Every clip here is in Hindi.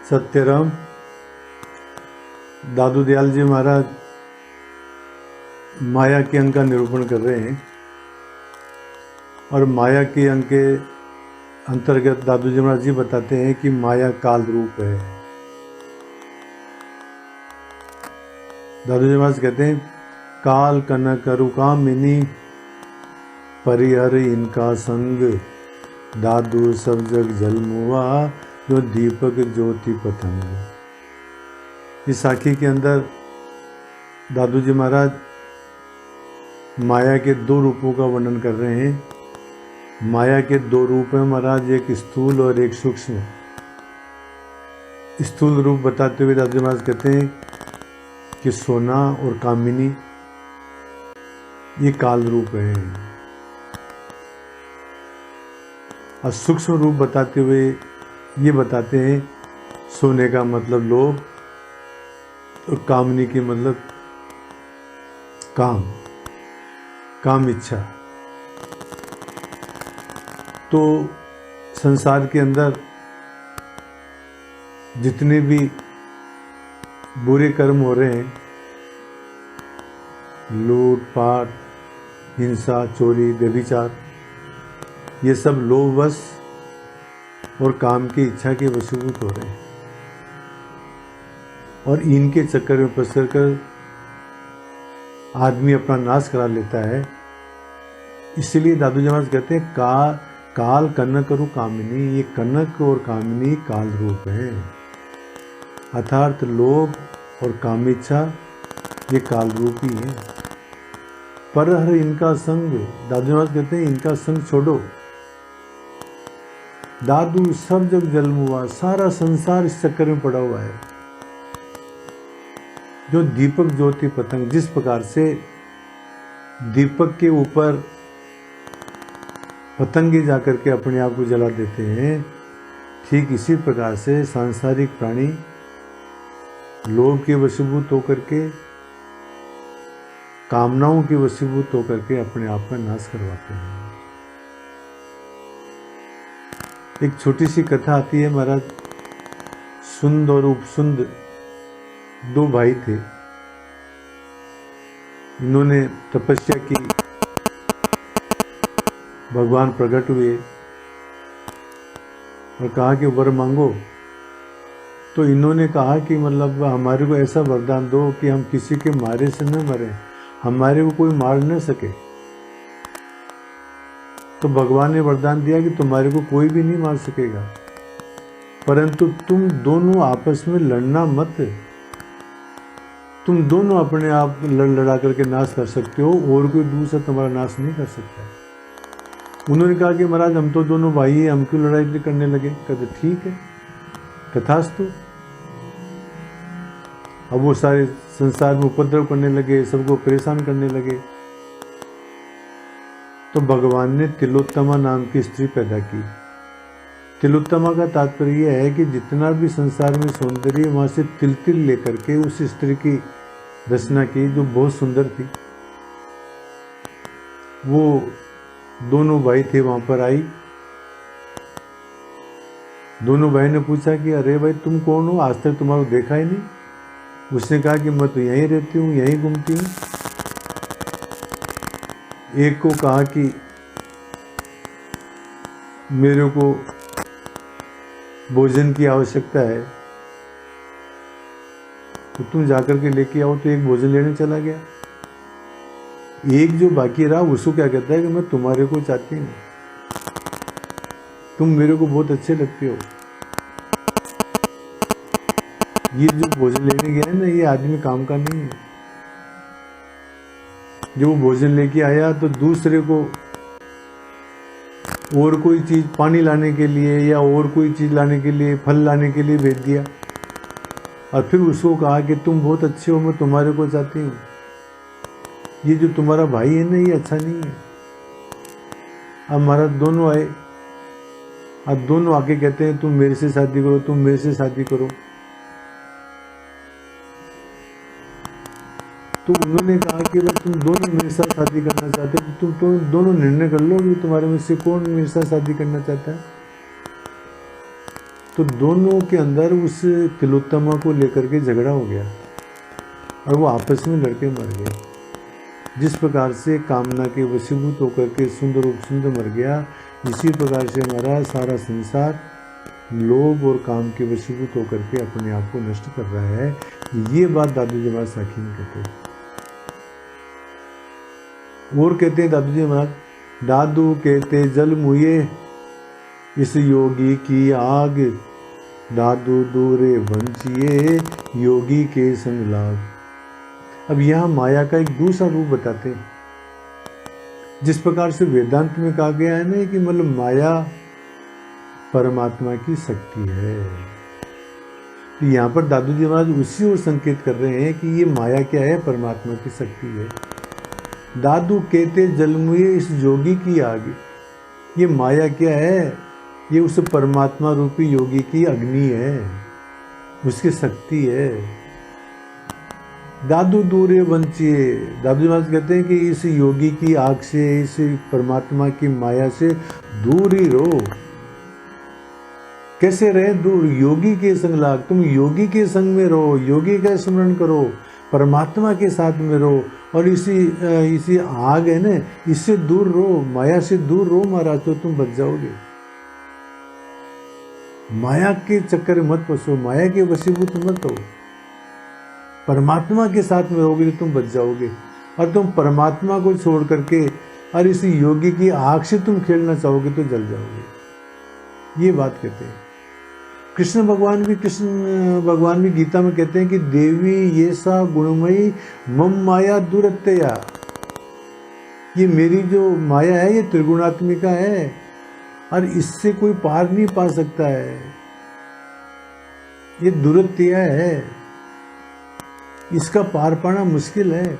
सत्यराम दादू दयाल जी महाराज माया के अंग का निरूपण कर रहे हैं और माया के अंग के अंतर्गत दादू जी महाराज जी बताते हैं कि माया काल रूप है। दादू जी महाराज कहते हैं काल कनक रुकामिनी परिहर इनका संग दादू सब जग जलमुआ जो दीपक ज्योति पतंग। इस साखी के अंदर दादू जी महाराज माया के दो रूपों का वर्णन कर रहे हैं। माया के दो रूप हैं महाराज, एक स्थूल और एक सूक्ष्म। स्थूल रूप बताते हुए दादू जी महाराज कहते हैं कि सोना और कामिनी ये काल रूप है। और सूक्ष्म रूप बताते हुए ये बताते हैं सोने का मतलब लोभ और कामनी की मतलब काम इच्छा। तो संसार के अंदर जितने भी बुरे कर्म हो रहे हैं, लूट पाट, हिंसा, चोरी, व्यभिचार, ये सब लोभवश और काम की इच्छा के वशीभूत हो रहे हैं और इनके चक्कर में फंस कर आदमी अपना नाश करा लेता है। इसलिए दादू जी महाराज कहते हैं काल कनक और कामिनी, ये कनक और कामिनी काल रूप है। अर्थात लोभ और कामेच्छा ये काल रूप ही है। पर हर इनका संग, दादू जी महाराज कहते हैं इनका संग छोड़ो। दादू सब जग जलमुआ, सारा संसार इस चक्कर में पड़ा हुआ है। जो दीपक ज्योति पतंग, जिस प्रकार से दीपक के ऊपर पतंगे जाकर के अपने आप को जला देते हैं, ठीक इसी प्रकार से सांसारिक प्राणी लोभ के वशीभूत होकर के, कामनाओं के वशीभूत होकर के अपने आप का नाश करवाते हैं। एक छोटी सी कथा आती है महाराज। सुंद और उपसुंद दो भाई थे। इन्होंने तपस्या की, भगवान प्रकट हुए और कहा कि वर मांगो। तो इन्होंने कहा कि मतलब हमारे को ऐसा वरदान दो कि हम किसी के मारे से न मरे, हमारे को कोई मार न सके। तो भगवान ने वरदान दिया कि तुम्हारे को कोई भी नहीं मार सकेगा, परंतु तुम दोनों आपस में लड़ना मत। तुम दोनों अपने आप लड़ा करके नाश कर सकते हो, और कोई दूसरा तुम्हारा नाश नहीं कर सकता। उन्होंने कहा कि महाराज हम तो दोनों भाई हैं, हम क्यों लड़ाई करने लगे। कहते ठीक है, तथास्तु। अब वो सारे संसार में उपद्रव करने लगे, सबको परेशान करने लगे। तो भगवान ने तिलोत्तमा नाम की स्त्री पैदा की। तिलोत्तमा का तात्पर्य यह है कि जितना भी संसार में सौंदर्य, वहां से तिल तिल लेकर के उस स्त्री की रचना की जो बहुत सुंदर थी। वो दोनों भाई थे, वहां पर आई। दोनों भाई ने पूछा कि अरे भाई तुम कौन हो, आज तक तुम्हारा देखा ही नहीं। उसने कहा कि मैं तो यहीं रहती हूँ, यहीं घूमती हूँ। एक को कहा कि मेरे को भोजन की आवश्यकता है, तो तुम जाकर के लेके आओ। तो एक भोजन लेने चला गया। एक जो बाकी रहा उसको क्या कहता है कि मैं तुम्हारे को चाहती हूँ, तुम मेरे को बहुत अच्छे लगते हो। ये जो भोजन लेने गया है ना, ये आदमी काम का नहीं है। जब वो भोजन लेके आया तो दूसरे को और कोई चीज पानी लाने के लिए या और कोई चीज लाने के लिए, फल लाने के लिए भेज दिया। और फिर उसको कहा कि तुम बहुत अच्छे हो, मैं तुम्हारे को चाहती हूँ। ये जो तुम्हारा भाई है ना, ये अच्छा नहीं है। अब महाराज दोनों आए। अब दोनों आके कहते हैं तुम मेरे से शादी करो, तुम मेरे से शादी करो। तो उन्होंने कहा कि भाई तुम दोनों मेरे साथ शादी करना चाहते हो, तो तुम दोनों निर्णय कर लो कि तुम्हारे में से कौन मेरे साथ शादी करना चाहता है। तो दोनों के अंदर उस तिलोत्तमा को लेकर के झगड़ा हो गया और वो आपस में लड़के मर गए। जिस प्रकार से कामना के वशीभूत होकर के सुंदर रूप सुंदर मर गया, इसी प्रकार से हमारा सारा संसार लोभ और काम के वशीभूत होकर के अपने आप को नष्ट कर रहा है। ये बात दादू जी महाराज साखी में कहते हैं। और कहते हैं दादू जी महाराज, दादू कहते जल मुए इस योगी की आग, दादू दूरे वंचिए योगी के संग लाग। अब यहाँ माया का एक दूसरा रूप बताते हैं। जिस प्रकार से वेदांत में कहा गया है ना कि मतलब माया परमात्मा की शक्ति है, तो यहाँ पर दादू जी महाराज उसी ओर संकेत कर रहे हैं कि ये माया क्या है, परमात्मा की शक्ति है। दादू कहते जलमुए इस योगी की आग, ये माया क्या है, ये उस परमात्मा रूपी योगी की अग्नि है, उसकी शक्ति है। दादू दूरे वंचिए, दादू जी महाराज कहते हैं कि इस योगी की आग से, इस परमात्मा की माया से दूर ही रहो। कैसे रहे दूर? योगी के संग लाग, तुम योगी के संग में रहो, योगी का स्मरण करो, परमात्मा के साथ में रहो और इसी आग है ना, इससे दूर रहो, माया से दूर रहो महाराज, तो तुम बच जाओगे। माया के चक्कर मत फंसो, माया के वशीभूत मत हो, परमात्मा के साथ में रहोगे तो तुम बच जाओगे। और तुम परमात्मा को छोड़ करके और इस योगी की आग से तुम खेलना चाहोगे तो जल जाओगे। ये बात कहते हैं। कृष्ण भगवान भी गीता में कहते हैं कि देवी ये सा गुणमयी मम माया दुरत्यया, ये मेरी जो माया है ये त्रिगुणात्मिका है और इससे कोई पार नहीं पा सकता है, ये दुरत्या है, इसका पार पाना मुश्किल है।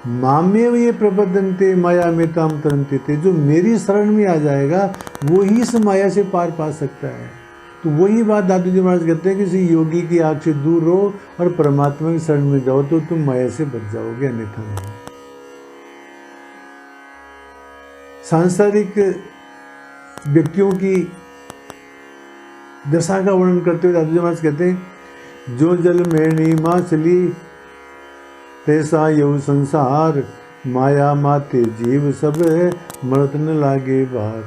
मामेव ये प्रबद्धन्ते माया में ताम तरन्ते थे, जो मेरी शरण में आ जाएगा वो ही इस माया से पार पा सकता है। तो वही बात दादू जी महाराज कहते हैं कि किसी योगी की आग से दूर रहो और परमात्मा की शरण में जाओ तो तुम माया से बच जाओगे, अन्यथा नहीं। सांसारिक व्यक्तियों की दशा का वर्णन करते हुए दादू जी महाराज कहते हैं, जो जल में माछली तैसा यऊ संसार, माया माते जीव सब मरत न लागे बार।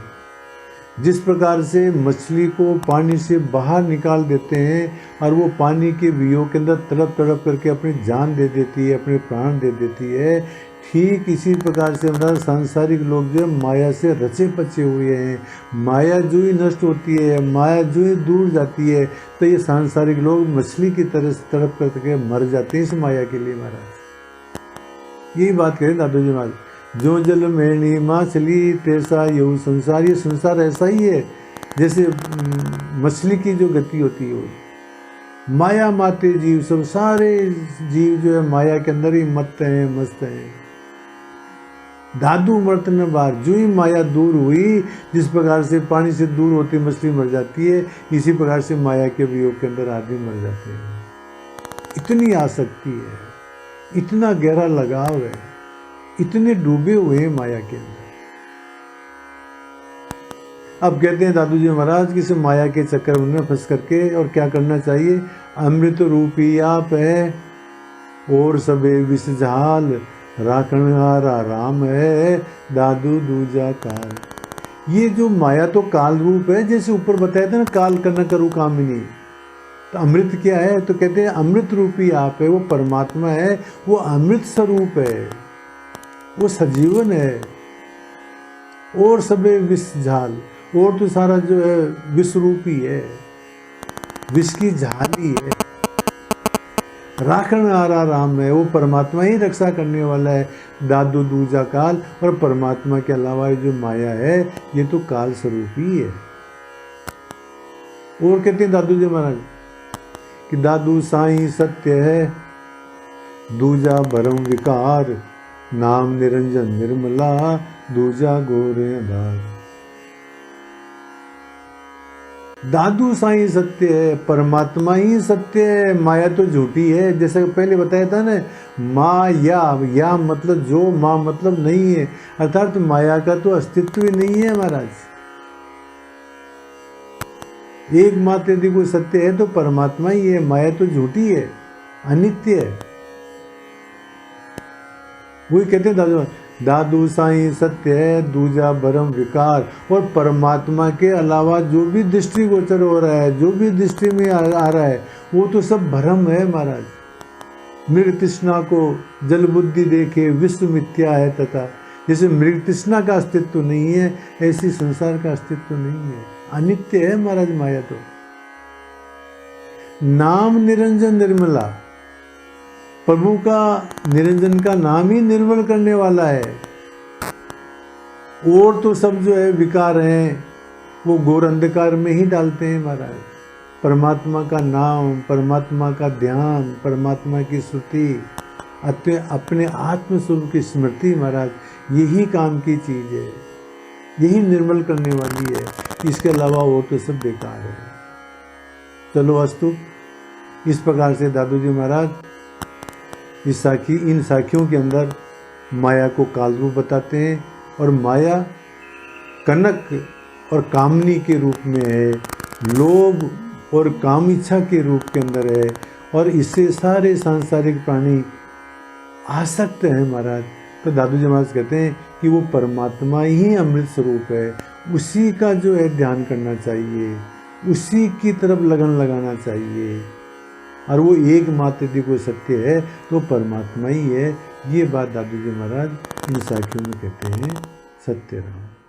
जिस प्रकार से मछली को पानी से बाहर निकाल देते हैं और वो पानी के वियोग के अंदर तड़प तड़प करके अपनी जान दे देती है, अपने प्राण दे देती है, ठीक इसी प्रकार से हमारा सांसारिक लोग जो है माया से रचे पचे हुए हैं। माया जो ही नष्ट होती है, माया जो ही दूर जाती है, तो ये सांसारिक लोग मछली की तरह तड़प करके मर जाते हैं इस माया के लिए महाराज। यही बात करें दादू जी महाराज, जो जल में माछली तैसा यऊ संसार, ये संसार ऐसा ही है जैसे मछली की जो गति होती है। माया माते जीव सब, सारे जीव जो है माया के अंदर ही मत हैं, मस्त हैं। दादू मरत न बार, जो ही माया दूर हुई, जिस प्रकार से पानी से दूर होती मछली मर जाती है, इसी प्रकार से माया के वियोग के अंदर आदमी मर जाते हैं। इतनी आसक्ति है, इतना गहरा लगाव है, इतने डूबे हुए हैं माया के अंदर। अब कहते हैं दादू जी महाराज कि इस माया के चक्कर में फंस करके और क्या करना चाहिए? अमृत रूपी आप है और सबे विष झाल, राखणहारा राम है दादू दूजा काल। ये जो माया तो काल रूप है, जैसे ऊपर बताया था ना, काल करना करू कामिनी। तो अमृत क्या है? तो कहते हैं अमृत रूपी आप है, वो परमात्मा है, वो अमृत स्वरूप है, वो सजीवन है। और सबे विष झाल, और तो सारा जो है विष रूपी है, विष की झाली है। राखण आरा राम है, वो परमात्मा ही रक्षा करने वाला है, दादू दूजा काल। और परमात्मा के अलावा जो माया है ये तो काल स्वरूप ही है। और कहते हैं दादू जी महाराज कि दादू साईं सत्य है, दूजा भरम विकार, नाम निरंजन निर्मला, दूजा घोर आधार। दादू साईं सत्य है, परमात्मा ही सत्य है, माया तो झूठी है। जैसे पहले बताया था ना, माया, या मतलब जो, माँ मतलब नहीं है, अर्थात माया का तो अस्तित्व ही नहीं है महाराज। एकमात्र यदि कोई सत्य है तो परमात्मा ही है, माया तो झूठी है, अनित्य है। वही कहते हैं दादू साईं सत्य है दूजा भरम विकार। और परमात्मा के अलावा जो भी दृष्टिगोचर हो रहा है, जो भी दृष्टि में आ रहा है, वो तो सब भ्रम है महाराज। मृग तृष्णा को जल बुद्धि देखे विश्व मिथ्या है तथा। जैसे मृग तृष्णा का अस्तित्व नहीं है, ऐसी संसार का अस्तित्व नहीं है, अनित्य है महाराज माया तो। नाम निरंजन निर्मला, प्रभु का निरंजन का नाम ही निर्मल करने वाला है। और तो सब जो है विकार हैं, वो घोर अंधकार में ही डालते हैं महाराज। परमात्मा का नाम, परमात्मा का ध्यान, परमात्मा की स्तुति, अपने आत्म स्वरूप की स्मृति महाराज, यही काम की चीज है, यही निर्मल करने वाली है। इसके अलावा वो तो सब बेकार है। चलो अस्तु, इस प्रकार से दादू जी महाराज इन साखियों के अंदर माया को काल रूप बताते हैं, और माया कनक और कामनी के रूप में है, लोभ और काम इच्छा के रूप के अंदर है, और इससे सारे सांसारिक प्राणी आसक्त हैं महाराज। तो दादू जी महाराज कहते हैं कि वो परमात्मा ही अमृत स्वरूप है, उसी का जो है ध्यान करना चाहिए, उसी की तरफ लगन लगाना चाहिए, और वो एकमात्र यदि कोई सत्य है तो परमात्मा ही है। ये बात दादू जी महाराज इन साखियों में कहते हैं। सत्य राम।